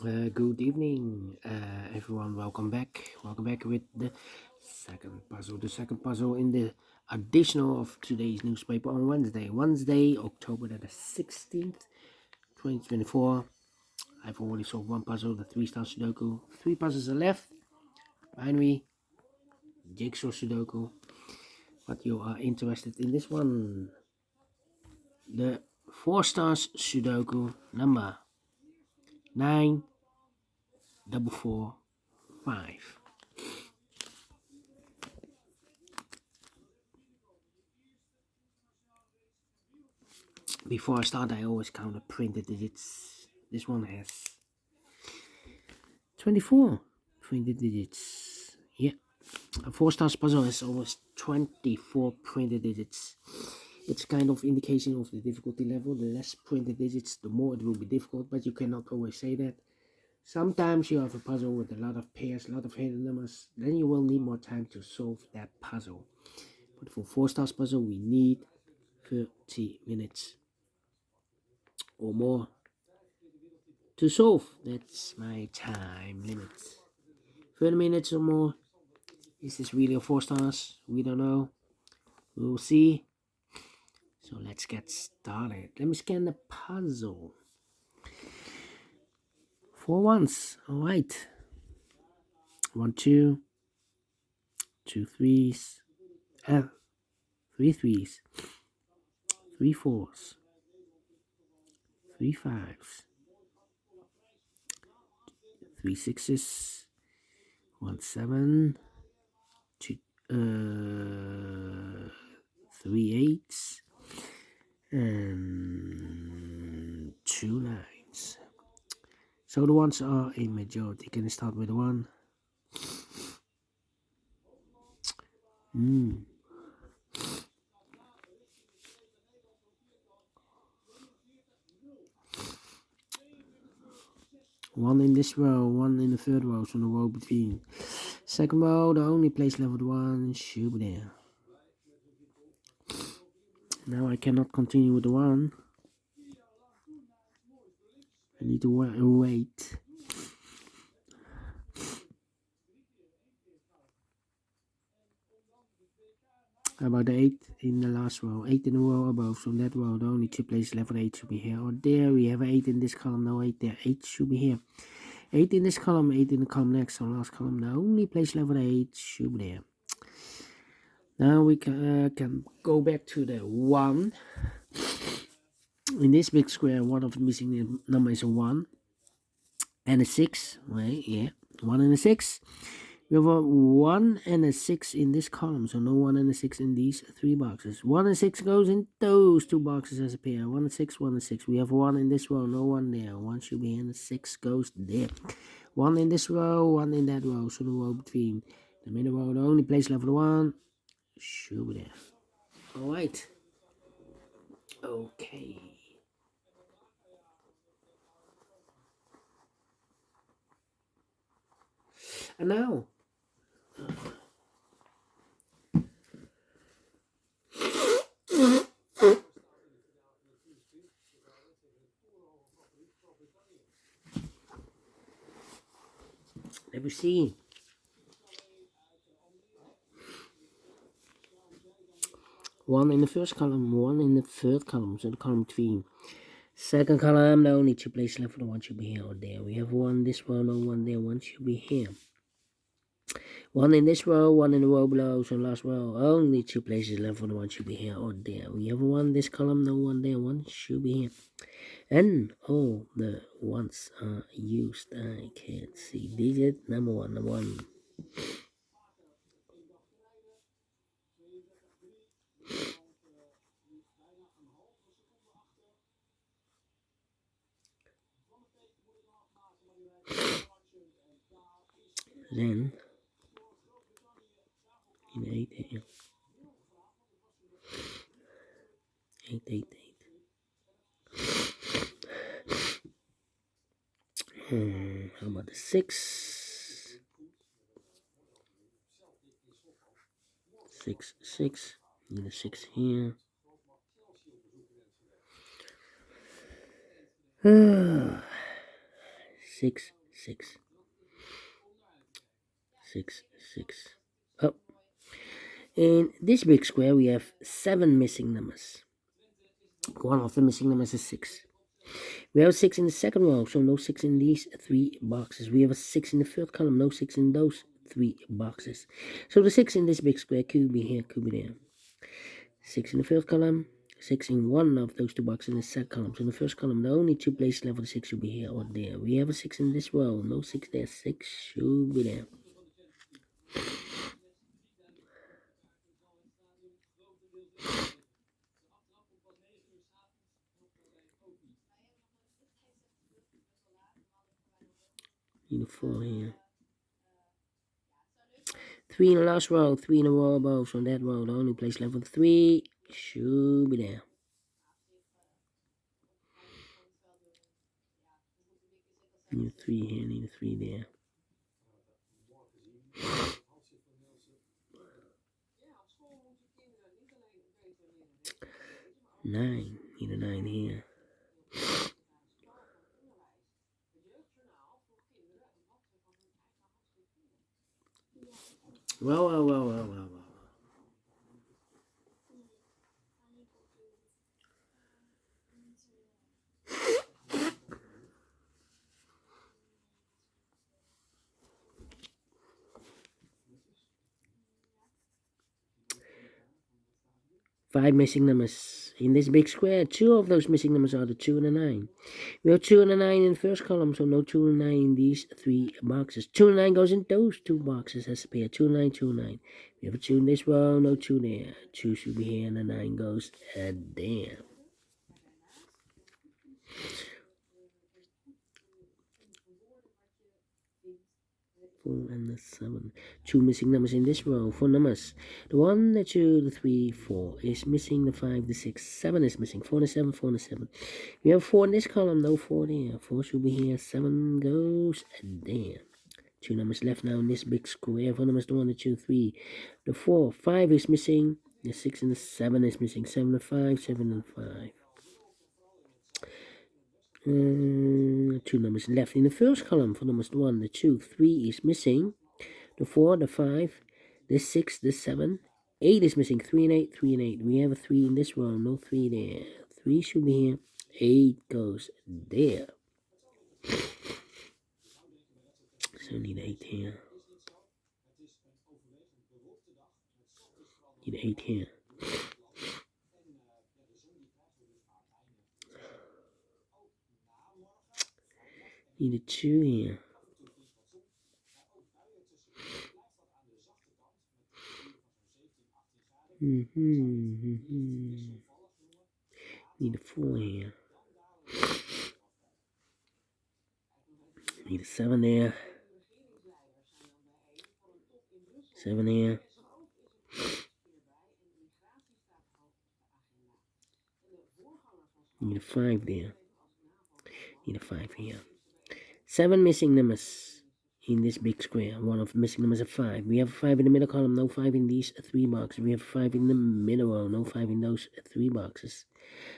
Good evening, everyone. Welcome back. Welcome back with the second puzzle. The second puzzle in the additional of today's newspaper on Wednesday, October the 16th, 2024. I've already solved one puzzle, the 3-star Sudoku. Three puzzles are left. Binary, Jigsaw Sudoku. But you are interested in this one. The 4 stars Sudoku number 9445. Before I start, I always count the printed digits. This one has 24 printed digits. Yeah, a 4 stars puzzle has almost 24 printed digits. It's kind of indication of the difficulty level. The less printed digits, the more it will be difficult, but you cannot always say that. Sometimes you have a puzzle with a lot of pairs, a lot of hidden numbers, then you will need more time to solve that puzzle. But for 4 stars puzzle, we need 30 minutes or more to solve. That's my time limit. 30 minutes or more. Is this really a 4 stars? We don't know. We'll see. So let's get started. Let me scan the puzzle. 4 1s. Alright. 1 2. 2 3s. 3 3s. 3 4s. 3 5s. 3 6s. 1 7. 3 8s. And 2 9s. So the ones are a majority. Can I start with 1? One in this row, one in the third row, so the row between. Second row, the only place leveled 1 should be there. Now I cannot continue with the 1. I need to wait. How about the 8 in the last row? 8 in the row above, so in that row, the only 2 places leveled 8 should be here. Or there, we have 8 in this column, no 8 there. 8 should be here. 8 in this column, 8 in the column next, so last column, the only place leveled 8 should be there. Now we can go back to the 1. In this big square, one of the missing number is a 1 and a 6. Right, yeah, 1 and a 6. We have a 1 and a 6 in this column, so no 1 and a 6 in these 3 boxes. 1 and 6 goes in those 2 boxes as a pair. 1 and 6, 1 and 6. We have 1 in this row, no 1 there. 1 should be in, 6 goes there. 1 in this row, 1 in that row, so the row between. The middle row, the only place level 1 should be there. Alright. Okay. And now, let me see. 1 in the first column, 1 in the third column, so the column between. Second column, the only 2 places left for the 1 should be here or there. We have 1 this row, no 1 there, 1 should be here. 1 in this row, 1 in the row below, so last row, only 2 places left for the 1 should be here or there. We have 1 this column, no 1 there, 1 should be here. And all the 1s are used. I can't see digit number 1, number 1. Then in 8 here. 8, 8, 8. How about the 6? 6, 6. Need a 6 here. 6, 6, 6, 6, 6. Oh, in this big square we have 7 missing numbers. One of the missing numbers is 6. We have a 6 in the second row, so no 6 in these 3 boxes. We have a 6 in the third column, no 6 in those 3 boxes. So the 6 in this big square could be here, could be there. 6 in the first column, 6 in one of those 2 boxes in the second column. So in the first column, the only 2 places left for the 6 should be here or there. We have a 6 in this row, no 6 there, 6 should be there. Need a 4 here. 3 in the last row, 3 in a row above. So in that row, the only place left for the 3 should be there. Need a 3 here, need a 3 there. 9, need a 9 here. Well. 5 missing numbers. In this big square, 2 of those missing numbers are the 2 and the 9. We have 2 and the 9 in the first column, so no 2 and 9 in these 3 boxes. 2 and 9 goes in those 2 boxes as a pair. 2 and 9, 2 and 9. We have a 2 in this row, no 2 there. 2 should be here, and the 9 goes there. 4 and the 7. 2 missing numbers in this row. 4 numbers. The 1, the 2, the 3, 4 is missing. The 5, the 6, 7 is missing. 4 and the 7, 4 and the 7. We have 4 in this column, no 4 there. 4 should be here. 7 goes there. 2 numbers left now in this big square. 4 numbers, the 1, the 2, 3, the 4, 5 is missing. The 6 and the 7 is missing. 7 and 5, 7 and 5. 2 numbers left in the first column. 4 numbers, the 1, the 2, 3 is missing. The 4, the 5, the 6, the 7, 8 is missing. 3 and 8, 3 and 8. We have a 3 in this row, no 3 there. 3 should be here. 8 goes there. So need 8 here. Need 8 here. Need a 2 here. Need a 4 here. Need a 7 there. 7 here. Need a 5 there. Need a 5 here. 7 missing numbers in this big square. One of the missing numbers is 5. We have a 5 in the middle column, no 5 in these 3 boxes. We have a 5 in the middle row, no 5 in those 3 boxes.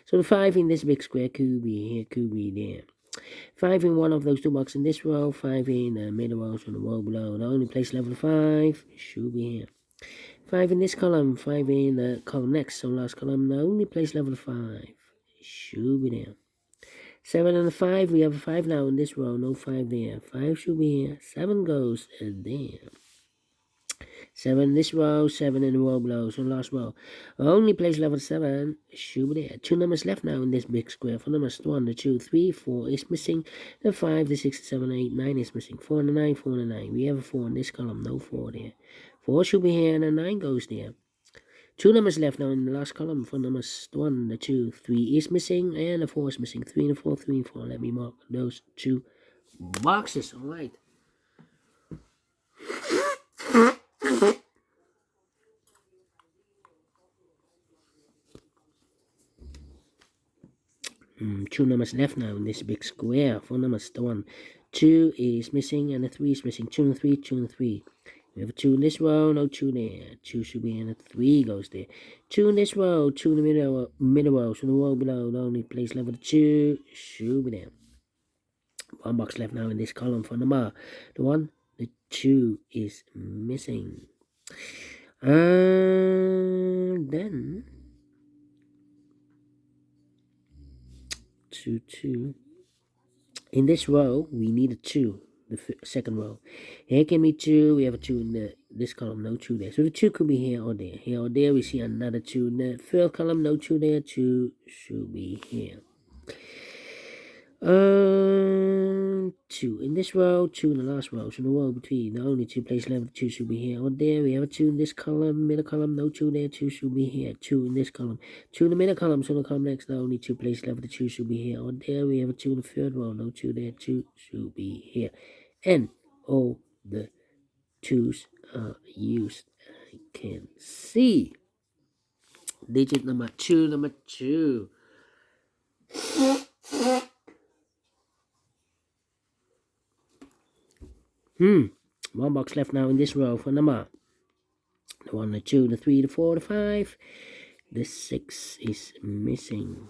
So the 5 in this big square could be here, could be there. 5 in one of those 2 boxes in this row, 5 in the middle row, so the row below. The only place level 5 should be here. 5 in this column, 5 in the column next, so last column, the only place level 5 should be there. 7 and a 5, we have a 5 now in this row, no 5 there. 5 should be here, 7 goes there. 7 in this row, 7 in the row below, so last row. Only place level 7 should be there. 2 numbers left now in this big square. 4 numbers, 1, the 2, 3, 4 is missing. The 5, the 6, the 7, 8, 9 is missing. 4 and the 9, 4 and the 9. We have a 4 in this column, no 4 there. 4 should be here, and the 9 goes there. 2 numbers left now in the last column. 4 numbers, 1, the 2, 3 is missing, and the 4 is missing. 3 and the 4, 3 and 4. Let me mark those 2 boxes. All right. 2 numbers left now in this big square. 4 numbers, the 1, 2 is missing, and the 3 is missing. 2 and 3, 2 and 3. We have a 2 in this row, no 2 there. 2 should be in, and 3 goes there. 2 in this row, 2 in the middle row, so the row below, the only place level 2 should be there. One box left now in this column for number the 1. The 2 is missing. Then 2. In this row, we need a 2. The second row. Here can be 2. We have a 2 in this column, no 2 there. So the 2 could be here or there. Here or there, we see another 2 in the third column, no 2 there. 2 should be here. 2 in this row, 2 in the last row. So the row between the only 2 places left, 2 should be here or there. We have a 2 in this column, middle column, no 2 there. 2 should be here. 2 in this column, 2 in the middle column. So the column next, the only 2 places left, the 2 should be here or there. We have a 2 in the third row, no 2 there. 2 should be here. And all the 2's are used. I can see digit number 2. One box left now in this row for number the 1, the 2, the 3, the 4, the 5. The 6 is missing.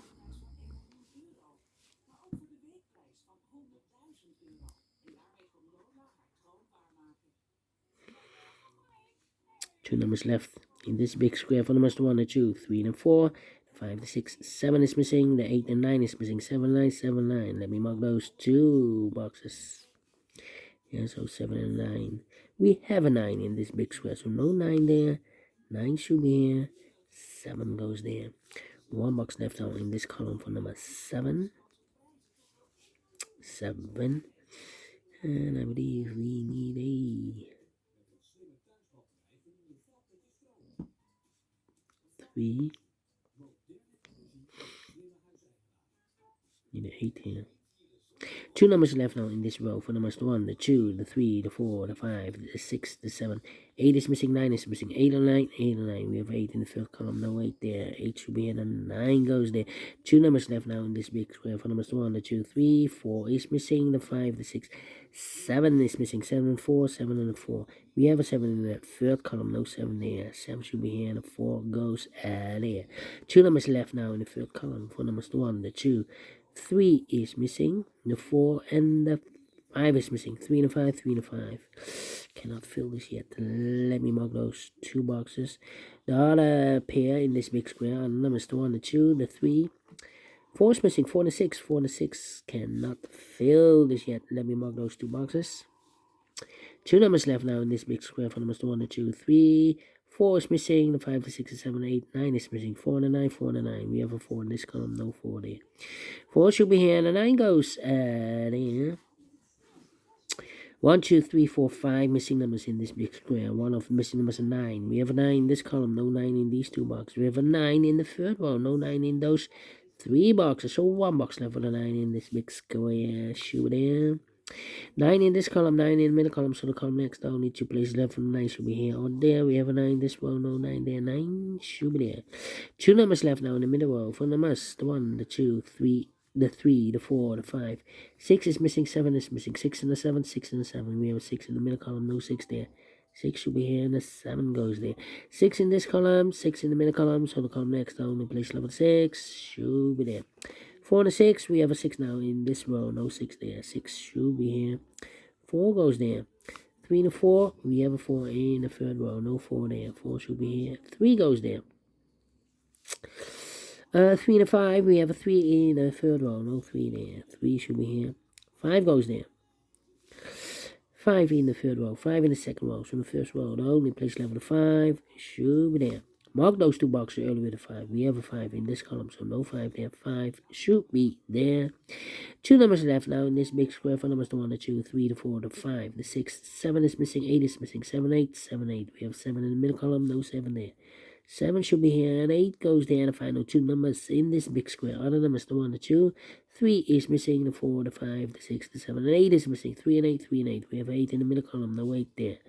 Two numbers left in this big square for numbers 1, the 2, 3, and 4. 5, the 6, 7 is missing. The 8 and 9 is missing. 7, 9, 7, 9. Let me mark those 2 boxes. Yeah, so 7 and 9. We have a 9 in this big square, so no 9 there. 9 should be here. 7 goes there. One box left out in this column for number 7. 7. And I believe we need a 3. Need an 8 here. 2 numbers left now in this row for numbers 1, the 2, the 3, the 4, the 5, the 6, the 7. 8 is missing, 9 is missing. 8 and 9, 8 and 9. We have 8 in the fifth column, no 8 there. 8 should be here, and 9 goes there. 2 numbers left now in this big square for numbers 1, the 2, 3, 4 is missing, the 5, the 6, 7 is missing. 7 and 4, 7 and 4. We have a 7 in the third column, no 7 there. 7 should be here, and the 4 goes there. 2 numbers left now in the third column for numbers 1, the 2, 3 is missing, the 4 and the 5 is missing. 3 and 5, 3 and 5. Cannot fill this yet. Let me mark those 2 boxes. The other pair in this big square are numbers 1, the 2, the 3. 4 is missing, 4 and 6. 4 and 6 cannot fill this yet. Let me mark those 2 boxes. 2 numbers left now in this big square for numbers 1, the 2, 3. 4 is missing, the 5, the 6, the 7, 8, 9 is missing. 4 and the 9, 4 and the 9. We have a 4 in this column, no 4 there. 4 should be here, and the 9 goes there. 1, 2, 3, 4, 5 missing numbers in this big square. One of missing numbers is 9. We have a 9 in this column, no 9 in these 2 boxes. We have a 9 in the third row, no 9 in those 3 boxes. So 1 box left with a 9 in this big square. Shoot there. 9 in this column, 9 in the middle column, so the column next, the only 2 places left from the 9 should be here or there. We have a 9 in this row, no 9 there, 9 should be there. 2 numbers left now in the middle row for numbers, the 1, the 2, 3, the 3, the 4, the 5. 6 is missing, 7 is missing. 6 and the 7, 6 and the 7. We have a 6 in the middle column, no 6 there. 6 should be here, and the 7 goes there. 6 in this column, 6 in the middle columm, so the column next, the only place left with 6 should be there. 4 and a 6, we have a 6 now in this row, no 6 there. 6 should be here. 4 goes there. 3 and a 4, we have a 4 in the third row, no 4 there. 4 should be here. 3 goes there. 3 and a 5, we have a 3 in the third row, no 3 there. 3 should be here. 5 goes there. 5 in the third row, 5 in the second row, so in the first row, the only place left with a 5 should be there. Mark those 2 boxes earlier with a 5. We have a 5 in this column, so no 5 there. 5 should be there. 2 numbers left now in this big square for numbers 1, the 2, 3, the 4, the 5, the 6, 7 is missing, 8 is missing. 7, 8, 7, 8. We have 7 in the middle column, no 7 there. 7 should be here, and 8 goes there. The final 2 numbers in this big square are the numbers, the 1, the 2, 3 is missing, the 4, the 5, the 6, the 7, and 8 is missing. 3 and 8, 3 and 8. We have 8 in the middle column, no 8 there.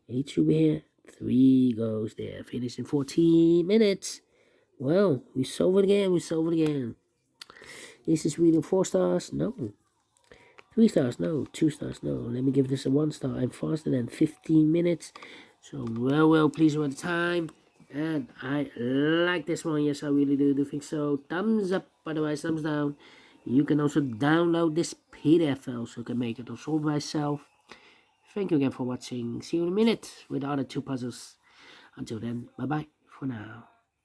8 should be here. 3 goes there. Finish in 14 minutes. Well, we solve it again. Is this reading 4 stars? No. 3 stars? No. 2 stars? No. Let me give this a 1 star. I'm faster than 15 minutes. So, well, please with the time. And I like this one. Yes, I really do think so. Thumbs up. Otherwise, thumbs down. You can also download this PDF file so you can make it or solve myself. Thank you again for watching. See you in a minute with the other 2 puzzles. Until then, bye bye for now.